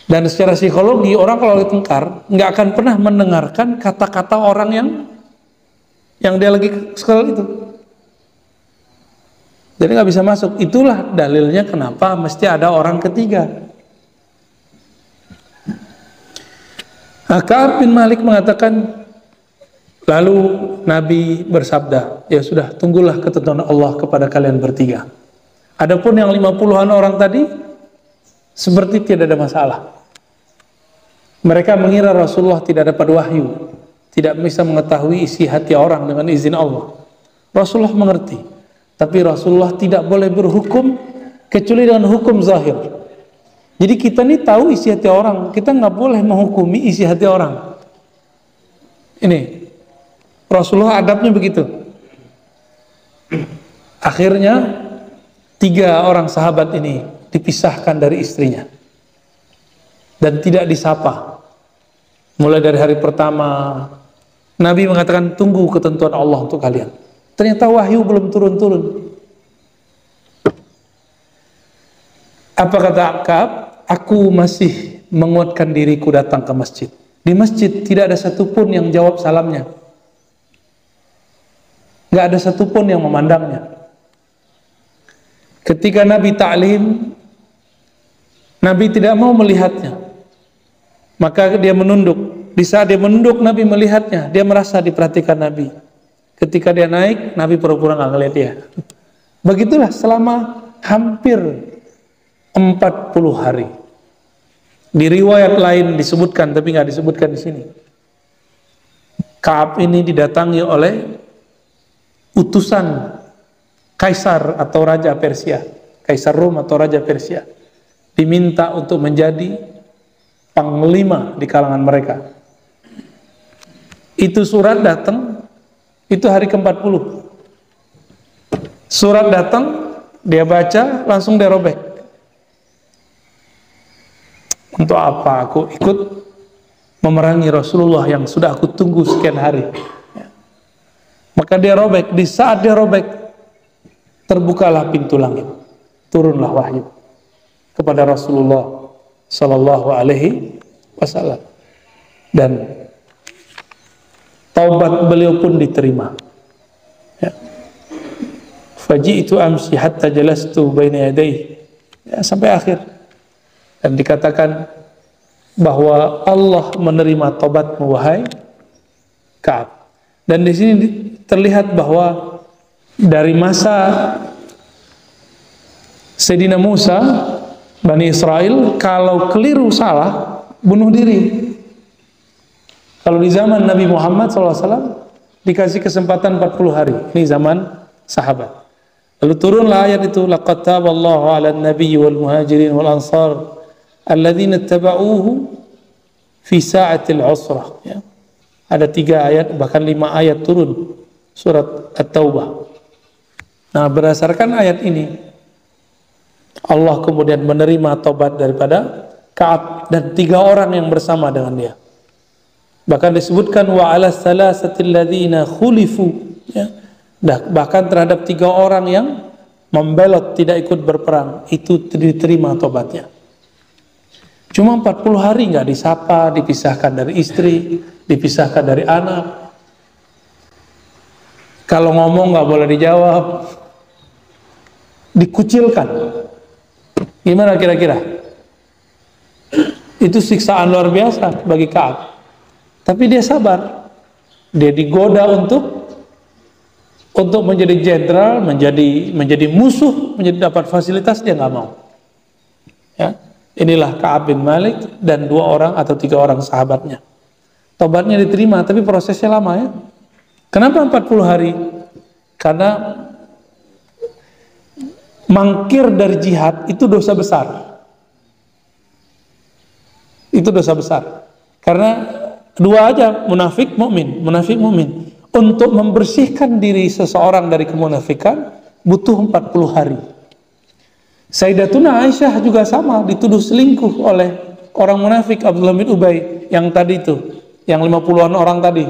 Dan secara psikologi orang kalau lagi tengkar nggak akan pernah mendengarkan kata-kata orang yang dia lagi kesel itu. Jadi nggak bisa masuk. Itulah dalilnya kenapa mesti ada orang ketiga. Ka'ab bin Malik mengatakan, lalu Nabi bersabda, ya sudah, tunggulah ketentuan Allah kepada kalian bertiga. Adapun yang 50-an orang tadi, seperti tidak ada masalah. Mereka mengira Rasulullah tidak dapat wahyu, tidak bisa mengetahui isi hati orang dengan izin Allah. Rasulullah mengerti, tapi Rasulullah tidak boleh berhukum kecuali dengan hukum zahir. Jadi kita nih tahu isi hati orang, kita nggak boleh menghukumi isi hati orang. Ini Rasulullah adabnya begitu. Akhirnya 3 orang sahabat ini dipisahkan dari istrinya dan tidak disapa. Mulai dari hari pertama Nabi mengatakan tunggu ketentuan Allah untuk kalian. Ternyata wahyu belum turun-turun. Apa kata Ka'ab? Aku masih menguatkan diriku datang ke masjid. Di masjid tidak ada satupun yang jawab salamnya. Gak ada satupun yang memandangnya. Ketika Nabi ta'lim, Nabi tidak mau melihatnya. Maka dia menunduk. Di saat dia menunduk, Nabi melihatnya. Dia merasa diperhatikan Nabi. Ketika dia naik, Nabi pura-pura gak ngeliat dia. Begitulah selama hampir 40 hari. Di riwayat lain disebutkan, tapi nggak disebutkan di sini. Ka'ab ini didatangi oleh utusan kaisar atau raja Persia, kaisar Rom atau raja Persia, diminta untuk menjadi panglima di kalangan mereka. Itu surat datang, itu hari ke-40. Surat datang, dia baca, langsung dia robek. Untuk apa aku ikut memerangi Rasulullah yang sudah aku tunggu sekian hari? Maka dia robek. Di saat dia robek, terbukalah pintu langit, turunlah wahyu kepada Rasulullah Sallallahu Alaihi Wasallam, dan taubat beliau pun diterima. Ya. Faji'tu amsi hatta jalastu baina yadayhi, ya, sampai akhir. Dan dikatakan bahwa Allah menerima taubatmu wahai Ka'ab. Dan di sini terlihat bahwa dari masa Sayyidina Musa, Bani Israel, kalau keliru salah, bunuh diri. Kalau di zaman Nabi Muhammad SAW, dikasih kesempatan 40 hari. Ini zaman sahabat. Lalu turunlah ayat itu, laqad taballahu 'alan nabiyyi wal muhajirin wal ansar alladzina tabauhu fi sa'atil usrah, ya. Ada 3 ayat, bahkan 5 ayat turun surat At-Taubah. Nah, berdasarkan ayat ini Allah kemudian menerima tobat daripada Ka'ab dan 3 orang yang bersama dengan dia. Bahkan disebutkan wa ala salasatil ladzina khulifu, ya. Bahkan terhadap 3 orang yang membelot tidak ikut berperang itu diterima tobatnya. Cuma 40 hari nggak disapa, dipisahkan dari istri, dipisahkan dari anak. Kalau ngomong nggak boleh dijawab, dikucilkan. Gimana kira-kira? Itu siksaan luar biasa bagi Ka'ab. Tapi dia sabar. Dia digoda untuk menjadi jenderal, menjadi musuh, menjadi dapat fasilitas, dia nggak mau. Ya, inilah Ka'ab bin Malik dan 2 orang atau 3 orang sahabatnya. Tobatnya diterima, tapi prosesnya lama ya. Kenapa 40 hari? Karena mangkir dari jihad itu dosa besar. Itu dosa besar. Karena 2 aja, munafik, mukmin, munafik, mukmin. Untuk membersihkan diri seseorang dari kemunafikan butuh 40 hari. Sayyidatuna Aisyah juga sama, dituduh selingkuh oleh orang munafik Abdullah bin Ubay yang tadi itu, yang 50-an orang tadi.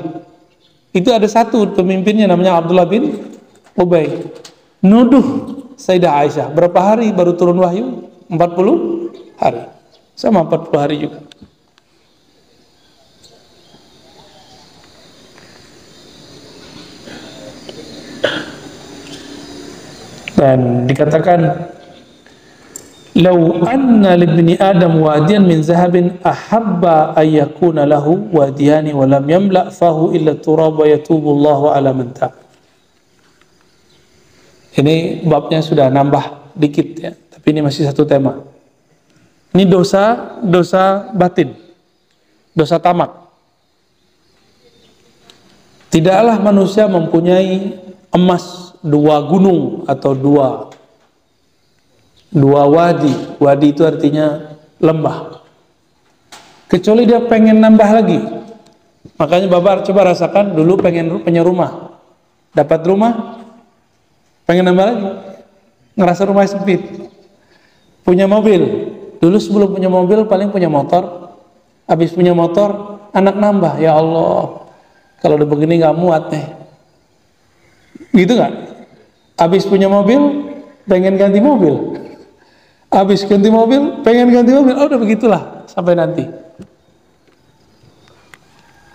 Itu ada satu pemimpinnya namanya Abdullah bin Ubay. Nuduh Sayyidah Aisyah. Berapa hari baru turun wahyu? 40 hari. Sama 40 hari juga. Dan dikatakan "Lau anna libni Adam wadiyan min zahabin ahabba ayyakuna lahu wadiyani wa lam yamla' fahu illa turab wa yatubu Allahu ala man ta'a." Ini babnya sudah nambah dikit ya, tapi ini masih satu tema. Ini dosa batin, dosa tamak. Tidaklah manusia mempunyai emas 2 gunung atau dua wadi. Wadi itu artinya lembah. Kecuali dia pengen nambah lagi. Makanya Bapak coba rasakan dulu pengen punya rumah. Dapat rumah, pengen nambah lagi. Ngerasa rumah sempit. Punya mobil. Dulu sebelum punya mobil paling punya motor. Habis punya motor, anak nambah. Ya Allah, kalau udah begini gak muat nih. Gitu gak? Habis punya mobil, pengen ganti mobil. Habis ganti mobil, pengen ganti mobil. Oh, udah begitulah sampai nanti.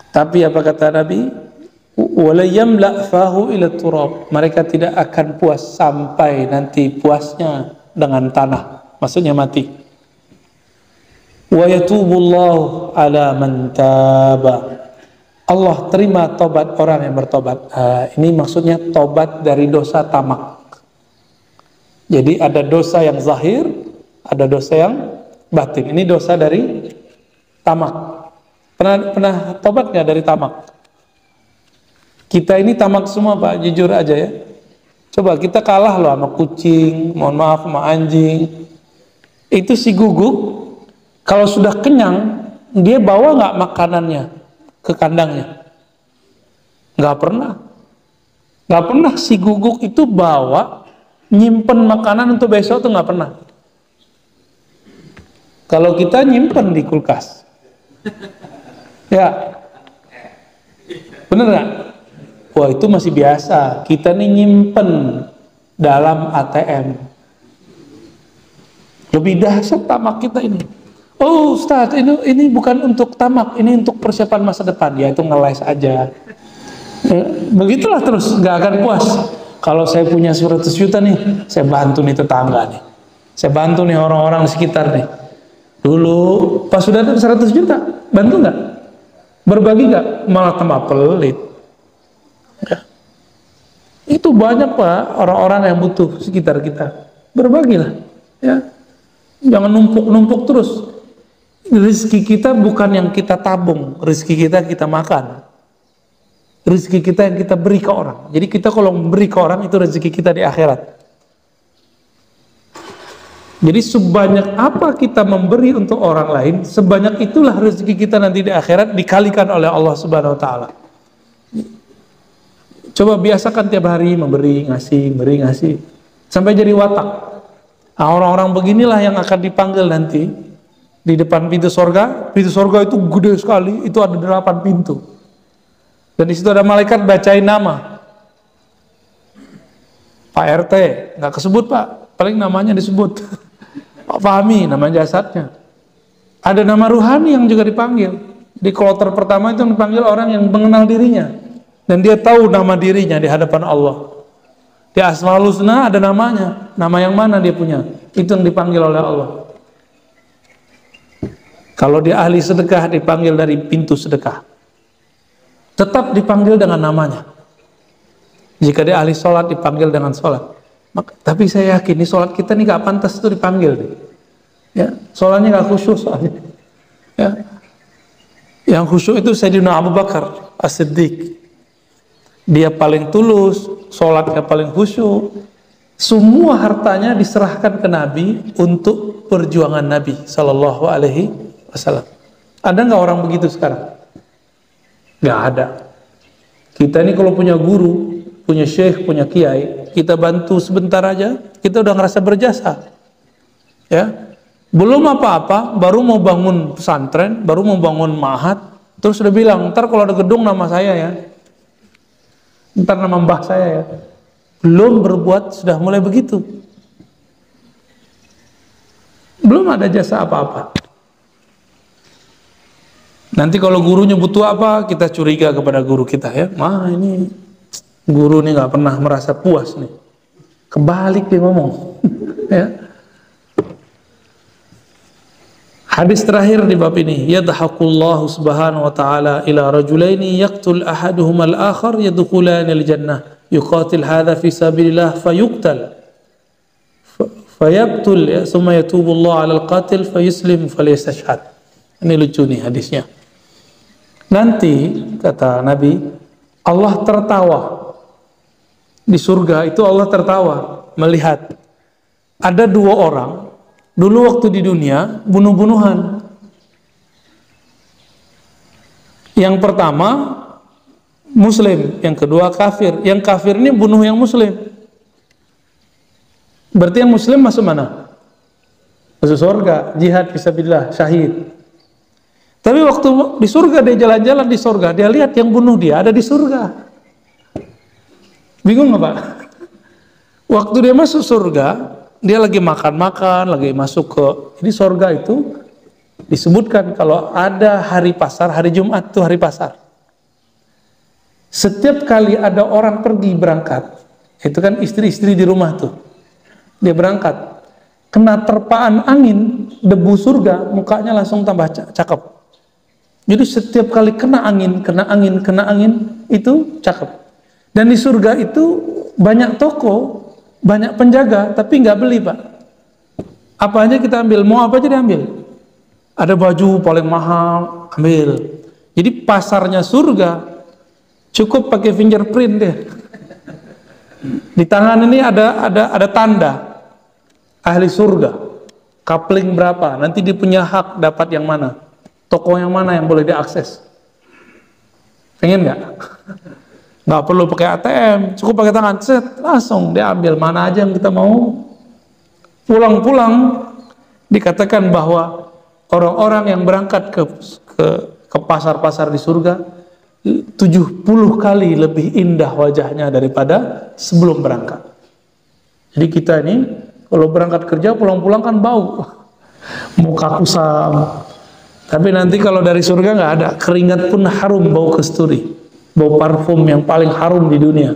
Tapi apa kata Nabi? Wala yamla fahu ila turab. Mereka tidak akan puas sampai nanti puasnya dengan tanah. Maksudnya mati. Wa yatubullahu ala man taba. Allah terima tobat orang yang bertobat. Ini maksudnya tobat dari dosa tamak. Jadi ada dosa yang zahir, ada dosa yang batin. Ini dosa dari tamak. Pernah tobat nggak dari tamak? Kita ini tamak semua Pak, jujur aja ya. Coba kita kalah loh sama kucing, mohon maaf sama anjing. Itu si guguk, kalau sudah kenyang, dia bawa nggak makanannya ke kandangnya? Nggak pernah. Nggak pernah si guguk itu bawa nyimpen makanan untuk besok tuh nggak pernah. Kalau kita nyimpen di kulkas, ya, bener nggak? Wah itu masih biasa. Kita nih nyimpen dalam ATM. Lebih dahsyat tamak kita ini. Oh Ustaz, ini bukan untuk tamak, ini untuk persiapan masa depan. Ya itu ngeles aja. Begitulah terus, nggak akan puas. Kalau saya punya 100 juta nih, saya bantu nih tetangga nih. Saya bantu nih orang-orang di sekitar nih. Dulu pas sudah ada 100 juta, bantu nggak? Berbagi nggak? Malah tambah pelit. Ya. Itu banyak Pak orang-orang yang butuh sekitar kita. Berbagilah, ya. Jangan numpuk-numpuk terus. Rezeki kita bukan yang kita tabung, rezeki kita makan. Rezeki kita yang kita beri ke orang. Jadi kita kalau memberi ke orang itu rezeki kita di akhirat. Jadi sebanyak apa kita memberi untuk orang lain, sebanyak itulah rezeki kita nanti di akhirat dikalikan oleh Allah Subhanahu wa taala. Coba biasakan tiap hari memberi, ngasih, sampai jadi watak. Nah, orang-orang beginilah yang akan dipanggil nanti di depan pintu sorga. Pintu sorga itu gede sekali, itu ada 8 pintu. Dan di situ ada malaikat bacain nama. Pak RT, nggak kesebut Pak, paling namanya disebut. Pak Fahmi, nama jasadnya. Ada nama ruhani yang juga dipanggil. Di kloter pertama itu dipanggil orang yang mengenal dirinya. Dan dia tahu nama dirinya di hadapan Allah. Di Asmaul Husna ada namanya. Nama yang mana dia punya? Itu yang dipanggil oleh Allah. Kalau dia ahli sedekah dipanggil dari pintu sedekah. Tetap dipanggil dengan namanya. Jika dia ahli sholat dipanggil dengan sholat. Tapi saya yakin ini sholat kita nih gak pantas itu dipanggil nih. Ya, sholatnya gak khusyuk soalnya. Ya. Yang khusyuk itu Sayyidina Abu Bakar As-Siddiq. Dia paling tulus, sholatnya paling khusyuk. Semua hartanya diserahkan ke Nabi untuk perjuangan Nabi Sallallahu Alaihi Wasallam. Ada nggak orang begitu sekarang? Nggak ada. Kita ini kalau punya guru, punya syekh, punya kiai, kita bantu sebentar aja, kita udah ngerasa berjasa. Ya, belum apa-apa, baru mau bangun pesantren, baru mau bangun ma'had, terus udah bilang, ntar kalau ada gedung nama saya ya, ntar nama mbah saya ya. Belum berbuat sudah mulai begitu. Belum ada jasa apa-apa. Nanti kalau gurunya butuh apa, kita curiga kepada guru kita ya. Ini guru nih nggak pernah merasa puas nih. Kebalik dia ngomong. Ya. Hadis terakhir di bab ini, yadhaqullahu subhanahu wa ta'ala ila rajulaini yaqtul ahaduhuma al-akhar yadkhulani al-jannah yuqatil hadha fi sabilillah fayuqtal fayaqtul ya thumma yatubu Allah 'ala al-qatil fayuslim falyastashhad. Ini lucu nih hadisnya. Nanti kata Nabi, Allah tertawa di surga itu. Allah tertawa melihat ada 2 orang dulu waktu di dunia bunuh-bunuhan. Yang pertama muslim, yang kedua kafir. Yang kafir ini bunuh yang muslim. Berarti yang muslim masuk mana? Masuk surga, jihad fisabilillah, syahid. Tapi waktu di surga dia jalan-jalan di surga, dia lihat yang bunuh dia ada di surga. Bingung nggak Pak? Waktu dia masuk surga, dia lagi makan-makan, lagi masuk ke ini surga itu disebutkan kalau ada hari pasar, hari Jumat itu hari pasar. Setiap kali ada orang pergi berangkat, itu kan istri-istri di rumah tuh, dia berangkat, kena terpaan angin, debu surga, mukanya langsung tambah cakep. Jadi setiap kali kena angin, itu cakep. Dan di surga itu banyak toko, banyak penjaga, tapi nggak beli Pak. Apa aja kita ambil, mau apa aja diambil. Ada baju paling mahal, ambil. Jadi pasarnya surga cukup pakai fingerprint deh. Di tangan ini ada tanda ahli surga, coupling berapa, nanti dia punya hak dapat yang mana, toko yang mana yang boleh diakses. Pengen nggak? Nggak perlu pakai ATM, cukup pakai tangan, set, langsung diambil mana aja yang kita mau. Pulang-pulang dikatakan bahwa orang-orang yang berangkat ke pasar-pasar di surga 70 kali lebih indah wajahnya daripada sebelum berangkat. Jadi kita ini kalau berangkat kerja pulang-pulang kan bau, muka kusam. Tapi nanti kalau dari surga nggak ada, keringat pun harum, bau kasturi, bau parfum yang paling harum di dunia.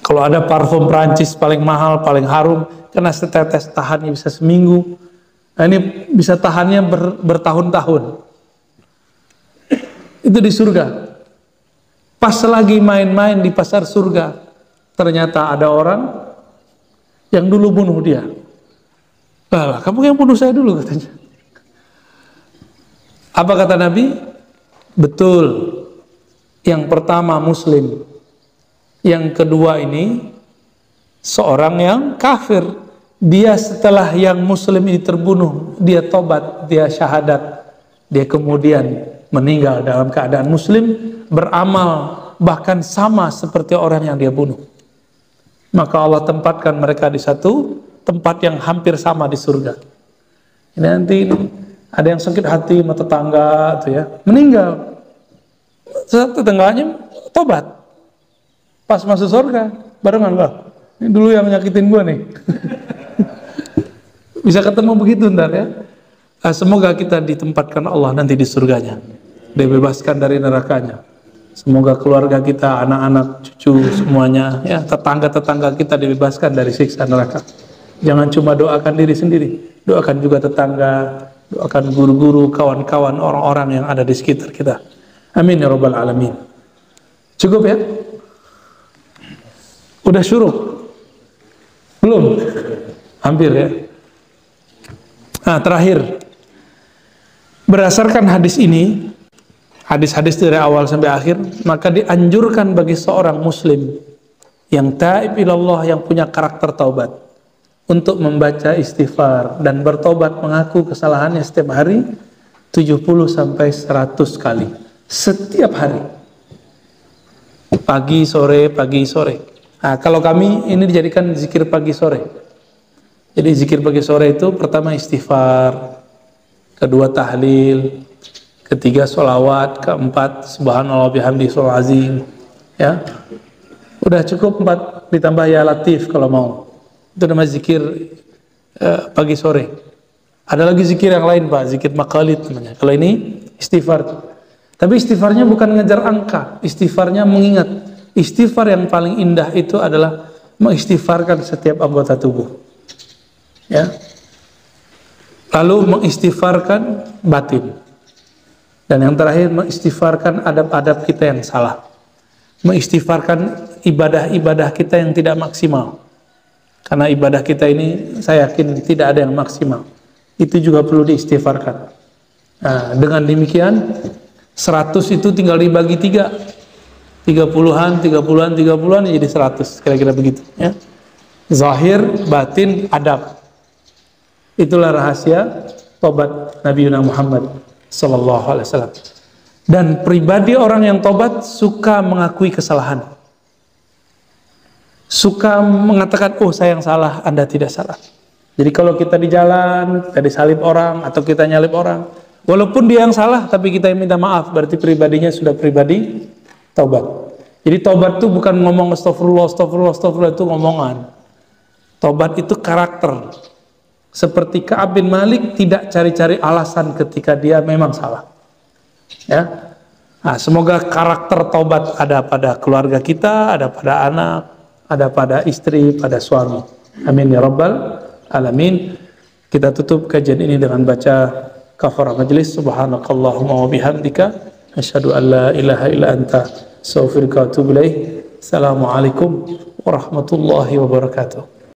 Kalau ada parfum Prancis paling mahal, paling harum, karena setetes tahannya bisa seminggu. Nah, ini bisa tahannya bertahun-tahun. Itu di surga. Pas lagi main-main di pasar surga, ternyata ada orang yang dulu bunuh dia. Lah, kamu yang bunuh saya dulu katanya. Apa kata Nabi? Betul. Yang pertama muslim. Yang kedua ini seorang yang kafir. Dia setelah yang muslim ini terbunuh, dia tobat, dia syahadat, dia kemudian meninggal dalam keadaan muslim, beramal bahkan sama seperti orang yang dia bunuh. Maka Allah tempatkan mereka di satu tempat yang hampir sama di surga. Ini nanti ada yang sakit hati sama tetangga tuh ya, meninggal. Tetangganya tobat. Pas masuk surga, barengan lah. Ini dulu yang nyakitin gua nih. Bisa ketemu begitu ntar ya. Semoga kita ditempatkan Allah nanti di surganya, dibebaskan dari nerakanya. Semoga keluarga kita, anak-anak, cucu semuanya, ya tetangga-tetangga kita dibebaskan dari siksa neraka. Jangan cuma doakan diri sendiri, doakan juga tetangga, doakan guru-guru, kawan-kawan, orang-orang yang ada di sekitar kita. Amin ya rabbal alamin. Cukup ya? Udah syuruk? Belum? Hampir ya. Nah, terakhir, berdasarkan hadis ini, hadis-hadis dari awal sampai akhir, maka dianjurkan bagi seorang muslim yang taib ilallah, yang punya karakter taubat, untuk membaca istighfar dan bertobat, mengaku kesalahannya setiap hari 70 sampai 100 kali setiap hari, pagi sore pagi sore. Nah, kalau kami ini dijadikan zikir pagi sore. Jadi zikir pagi sore itu pertama istighfar, kedua tahlil, ketiga sholawat, keempat subhanallah bihamdi sholal azim, ya udah cukup 4, ditambah ya latif kalau mau. Itu namanya zikir pagi sore. Ada lagi zikir yang lain Pak, zikir maqalid namanya. Kalau ini istighfar, tapi istighfarnya bukan ngejar angka, istighfarnya mengingat. Istighfar yang paling indah itu adalah mengistighfarkan setiap anggota tubuh, ya. Lalu mengistighfarkan batin, dan yang terakhir mengistighfarkan adab-adab kita yang salah, mengistighfarkan ibadah-ibadah kita yang tidak maksimal. Karena ibadah kita ini saya yakin tidak ada yang maksimal, itu juga perlu diistighfarkan. Nah, dengan demikian 100 itu tinggal dibagi 3, 30-an jadi 100, kira-kira begitu ya. Zahir, batin, adab. Itulah rahasia tobat Nabi Muhammad sallallahu alaihi wasallam. Dan pribadi orang yang tobat suka mengakui kesalahan, suka mengatakan, oh saya yang salah, Anda tidak salah. Jadi kalau kita di jalan, kita disalib orang atau kita nyalib orang, walaupun dia yang salah tapi kita yang minta maaf, berarti pribadinya sudah pribadi taubat. Jadi taubat itu bukan ngomong astagfirullah, astagfirullah, astagfirullah, itu ngomongan. Taubat itu karakter. Seperti Ka'ab bin Malik tidak cari-cari alasan ketika dia memang salah. Ya. Nah, semoga karakter taubat ada pada keluarga kita, ada pada anak, ada pada istri, pada suami. Amin ya rabbal alamin. Kita tutup kajian ini dengan baca kafarah majelis. Subhanakallahumma wa bihamdika asyhadu an la ilaha illa anta astaghfiruka wa atubu ilaik. Assalamualaikum warahmatullahi wabarakatuh.